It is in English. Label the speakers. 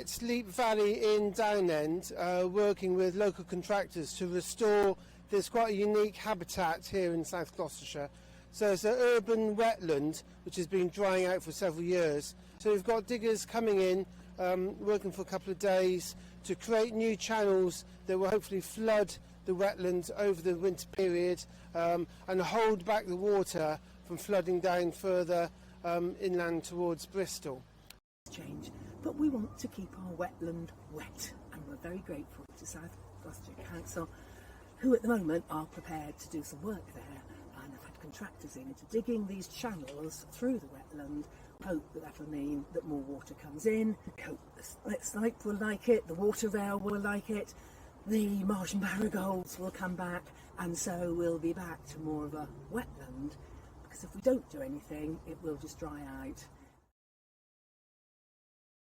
Speaker 1: at Leap Valley in Downend, working with local contractors to restore this quite a unique habitat here in South Gloucestershire. So it's an urban wetland which has been drying out for several years. So we've got diggers coming in, working for a couple of days to create new channels that will hopefully flood the wetlands over the winter period and hold back the water from flooding down further inland towards Bristol.
Speaker 2: Change, but we want to keep our wetland wet, and we're very grateful to South Gloucestershire Council, who at the moment are prepared to do some work there and have had contractors into digging these channels through the wetland. Hope that that'll mean that more water comes in. Hope the snipe will like it, the water rail will like it, the marsh and marigolds will come back, and so we'll be back to more of a wetland, because if we don't do anything it will just dry out.